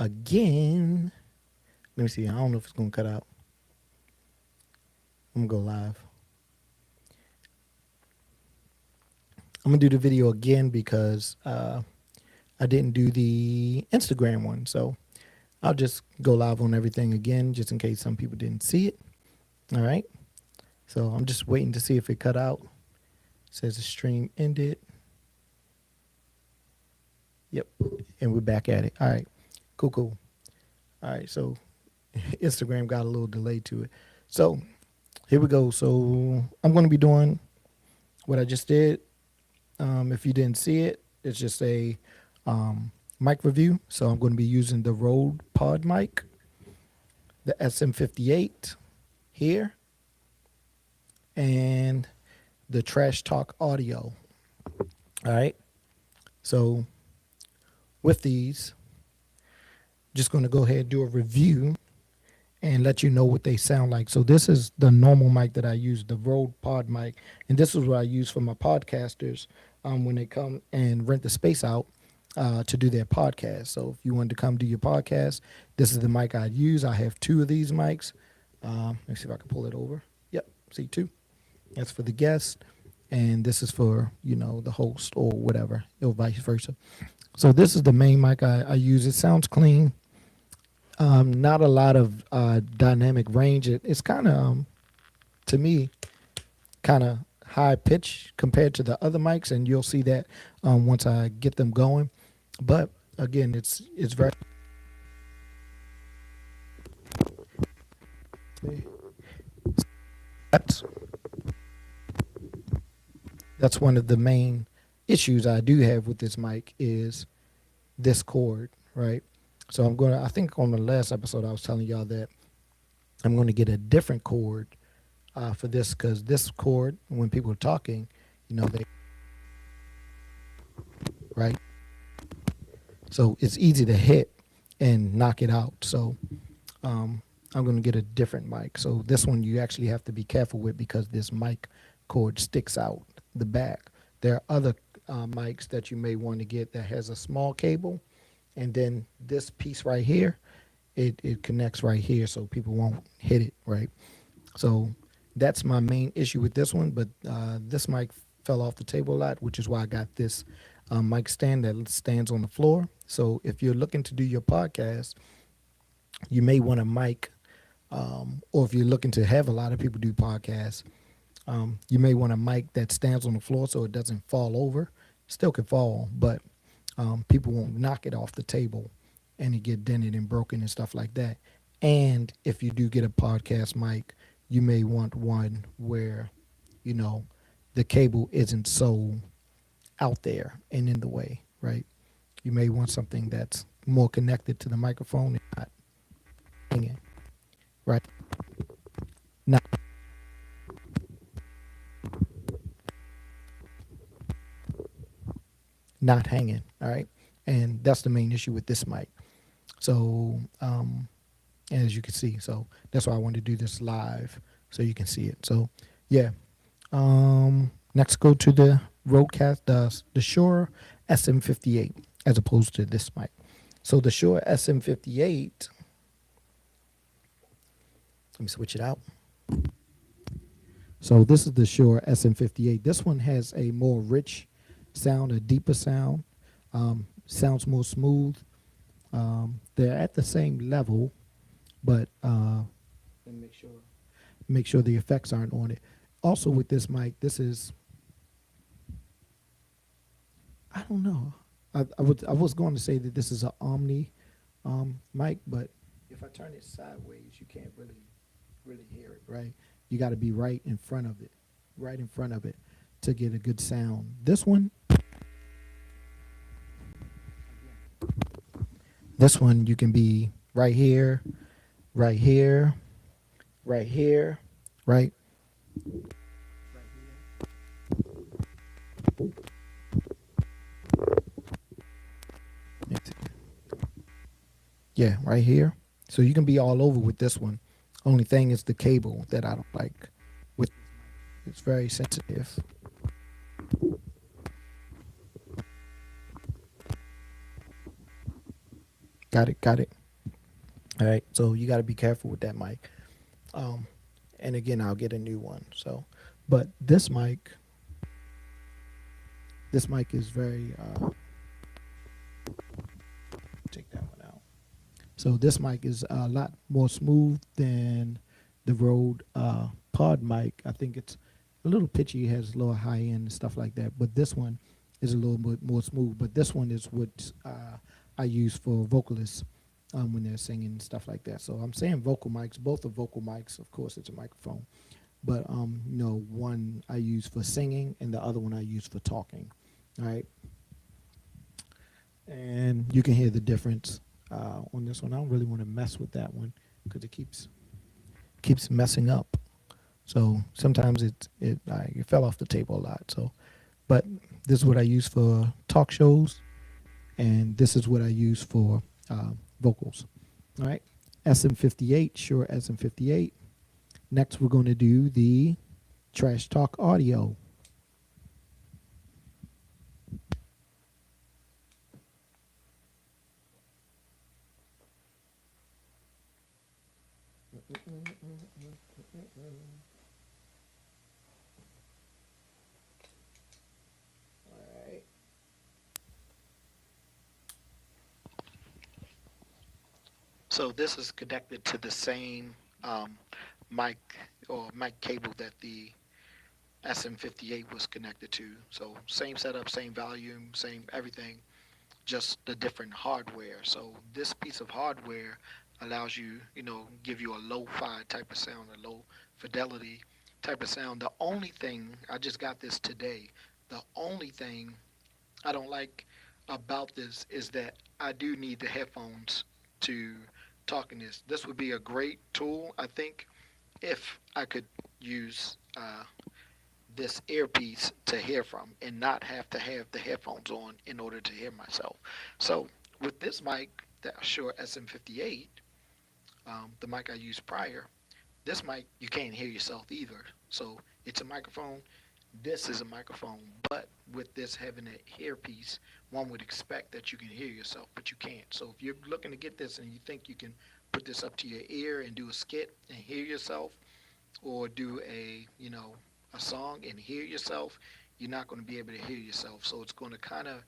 again. Let me see. I don't know if it's gonna cut out. I'm gonna go live. I'm gonna do the video again because I didn't do the Instagram one. So I'll just go live on everything again, just in case some people didn't see it. All right. So I'm just waiting to see if it cut out. It says the stream ended. Yep. And we're back at it. All right. Cool. All right. So Instagram got a little delay to it. So here we go. So I'm going to be doing what I just did. If you didn't see it, it's just a mic review. So I'm going to be using the Rode Pod mic, the SM58 here, and the Trash Talk Audio. All right. So with these, just going to go ahead and do a review and let you know what they sound like. So this is the normal mic that I use, the Rode Pod mic. And this is what I use for my podcasters when they come and rent the space out to do their podcast. So if you wanted to come do your podcast, this is the mic I use. I have two of these mics. Let me see if I can pull it over. Yep, see two. That's for the guest. And this is for, the host or whatever, or vice versa. So this is the main mic I use. It sounds clean. Not a lot of dynamic range. It's kind of, to me, kind of high pitch compared to the other mics, and you'll see that once I get them going. But again, it's very. That's one of the main issues I do have with this mic is this cord, right? So I think on the last episode I was telling y'all that I'm going to get a different cord for this, because this cord, when people are talking, they, right? So it's easy to hit and knock it out. So I'm going to get a different mic. So this one you actually have to be careful with because this mic cord sticks out the back. There are other mics that you may want to get that has a small cable. And then this piece right here, it connects right here so people won't hit it, right? So that's my main issue with this one. But this mic fell off the table a lot, which is why I got this mic stand that stands on the floor. So if you're looking to do your podcast, you may want a mic, or if you're looking to have a lot of people do podcasts, you may want a mic that stands on the floor so it doesn't fall over. Still can fall, but people won't knock it off the table and it get dented and broken and stuff like that. And if you do get a podcast mic, you may want one where, the cable isn't so out there and in the way, right? You may want something that's more connected to the microphone and not hanging, right? Not hanging, all right? And that's the main issue with this mic. So, as you can see, so that's why I wanted to do this live so you can see it. So, yeah. Next, go to the Rodecaster, the Shure SM58, as opposed to this mic. So the Shure SM58, let me switch it out. So this is the Shure SM58. This one has a more rich sound, a deeper sound, sounds more smooth. They're at the same level, but let me make sure the effects aren't on it. Also with this mic, this is, I don't know. I was going to say that this is an Omni mic, but if I turn it sideways, you can't really hear it, right? You got to be right in front of it to get a good sound. This one you can be right here, right here, right here, right? Yeah, right here. So you can be all over with this one. Only thing is the cable that I don't like. It's very sensitive. Got it. Got it. All right. So you got to be careful with that mic. Um, and again, I'll get a new one. So, but this mic is very. Take that one out. So this mic is a lot more smooth than the Rode Pod mic. I think it's a little pitchy, has lower high end and stuff like that. But this one is a little bit more smooth. But this one is what I use for vocalists when they're singing and stuff like that. So I'm saying vocal mics. Both are vocal mics. Of course, it's a microphone. But one I use for singing and the other one I use for talking. All right, and you can hear the difference on this one. I don't really want to mess with that one because it keeps messing up. So sometimes it fell off the table a lot. So, but this is what I use for talk shows, and this is what I use for vocals. All right, SM58, Shure SM58. Next, we're going to do the Trash Talk Audio. All right. So this is connected to the same mic or mic cable that the SM58 was connected to. So same setup, same volume, same everything, just the different hardware. So this piece of hardware allows you, give you a lo-fi type of sound, a low fidelity type of sound. The only thing, I just got this today, the only thing I don't like about this is that I do need the headphones to talk in this. This would be a great tool, I think, if I could use this earpiece to hear from and not have to have the headphones on in order to hear myself. So with this mic, the Shure SM58, the mic I used prior, this mic you can't hear yourself either. So it's a microphone. This is a microphone, but with this having an earpiece, one would expect that you can hear yourself, but you can't. So if you're looking to get this and you think you can put this up to your ear and do a skit and hear yourself, or do a song and hear yourself, you're not going to be able to hear yourself. So it's going to kind of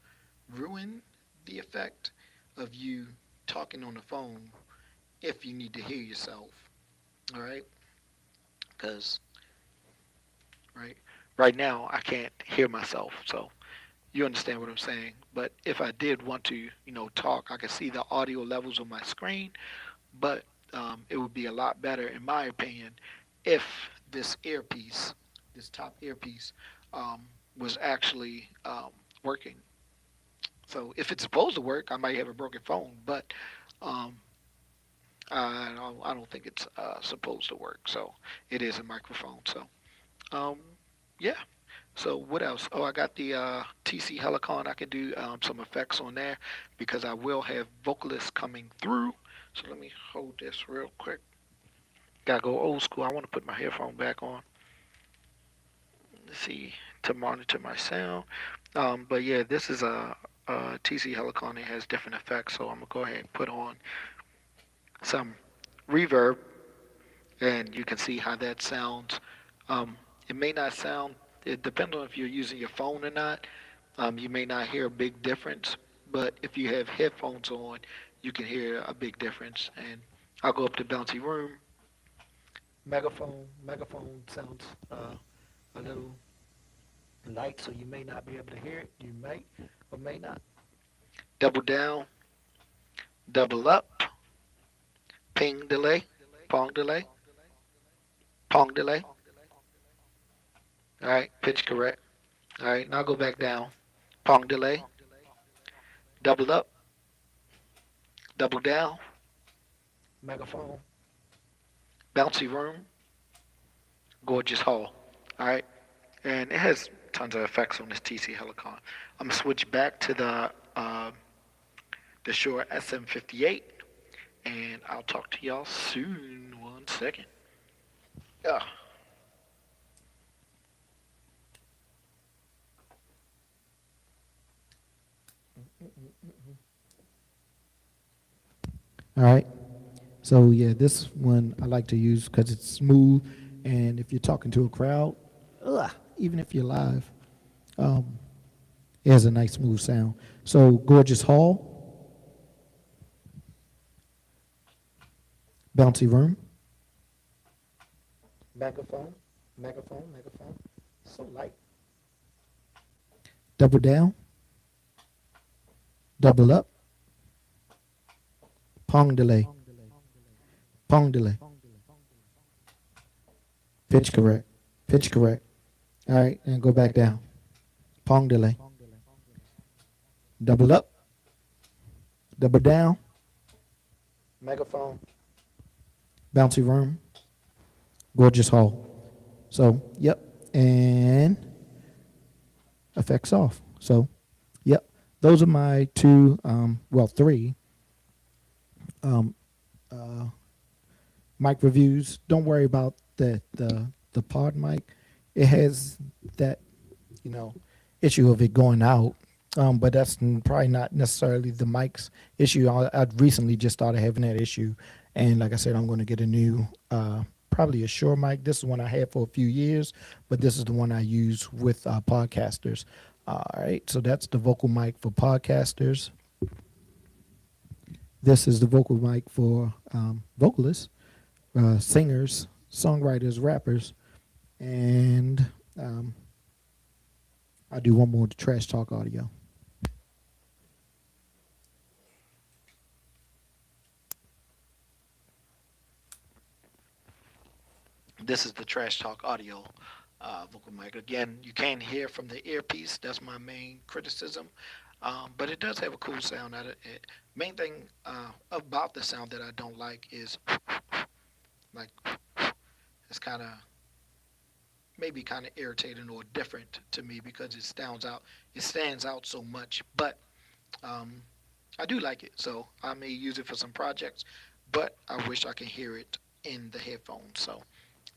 ruin the effect of you talking on the phone if you need to hear yourself. All right, because right right now I can't hear myself, so you understand what I'm saying. But if I did want to, talk, I could see the audio levels on my screen, but it would be a lot better, in my opinion, if this earpiece, this top earpiece, um, was actually working. So if it's supposed to work, I might have a broken phone, but um, I don't think it's supposed to work. So it is a microphone. So um, yeah. So what else? Oh, I got the TC Helicon. I can do some effects on there because I will have vocalists coming through. So let me hold this real quick. Gotta go old school. I want to put my headphone back on. Let's see, to monitor my sound. But yeah, this is a TC Helicon. It has different effects. So I'm gonna go ahead and put on some reverb, and you can see how that sounds. It may not sound. It depends on if you're using your phone or not. You may not hear a big difference, but if you have headphones on, you can hear a big difference. And I'll go up to Bouncy Room. Megaphone sounds a little light, so you may not be able to hear it. You may or may not. Double down, double up, ping delay, pong delay, pong delay. All right, pitch correct. All right, now go back down. Pong delay, double up, double down, megaphone, bouncy room, gorgeous hall. All right, and it has tons of effects on this TC Helicon. I'm gonna switch back to the Shure SM58, and I'll talk to y'all soon. 1 second. Yeah. All right. So yeah, this one I like to use because it's smooth, and if you're talking to a crowd, even if you're live, um, it has a nice smooth sound. So Gorgeous Hall, Bouncy Room, Megaphone, Megaphone, so light. Double Down, Double Up, Pong Delay, Pong Delay, Pitch Correct, Pitch Correct. All right, and go back down. Pong Delay, Double Up, Double Down, Megaphone, Bouncy Room, Gorgeous Hall. So, yep, and effects off. So, yep, those are my two, well, three um, uh, mic reviews. Don't worry about the pod mic. It has that, you know, issue of it going out. But that's probably not necessarily the mic's issue. I recently just started having that issue, and like I said, I'm going to get a new, probably a Shure mic. This is one I had for a few years, but this is the one I use with podcasters. All right, so that's the vocal mic for podcasters. This is the vocal mic for vocalists, singers, songwriters, rappers, and I'll do one more to Trash Talk Audio. This is the Trash Talk Audio vocal mic. Again, you can't hear from the earpiece. That's my main criticism. But it does have a cool sound. Main thing about the sound that I don't like is like it's kind of maybe kind of irritating or different to me because it stands out so much. But um, I do like it, so I may use it for some projects. But I wish I can hear it in the headphones. So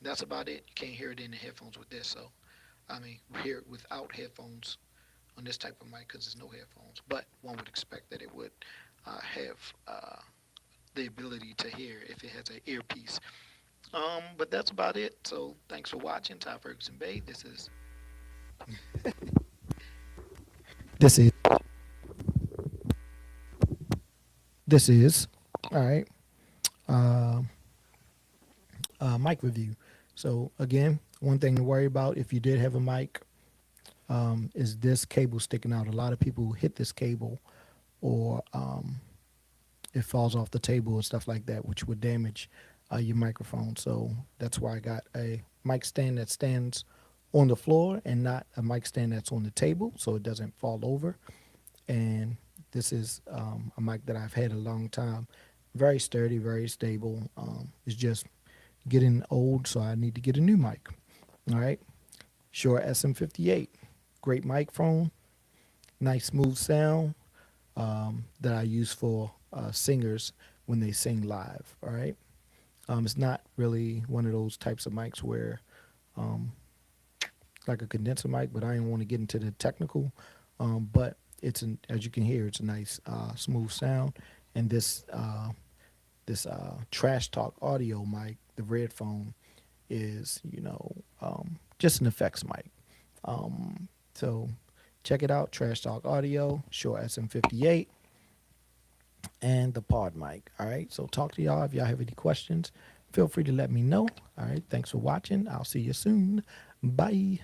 that's about it. You can't hear it in the headphones with this. So I mean, hear it without headphones on this type of mic because there's no headphones. But one would expect that it would have the ability to hear if it has an earpiece. But that's about it. So thanks for watching. Ty Ferguson-Bey. This is this is all right. Uh, mic review. So again, one thing to worry about if you did have a mic is this cable sticking out. A lot of people hit this cable, or it falls off the table and stuff like that, which would damage your microphone. So that's why I got a mic stand that stands on the floor and not a mic stand that's on the table, so it doesn't fall over. And this is a mic that I've had a long time. Very sturdy, very stable. It's just getting old, so I need to get a new mic. All right. Shure SM58. Great microphone. Nice smooth sound that I use for singers when they sing live. All right. It's not really one of those types of mics where um, like a condenser mic, but I didn't want to get into the technical. But as you can hear, it's a nice smooth sound. And this Trash Talk Audio mic, the red phone, is just an effects mic. So check it out, Trash Talk Audio, Shure SM58, and the pod mic. All right, so talk to y'all if y'all have any questions. Feel free to let me know. All right, thanks for watching. I'll see you soon. Bye.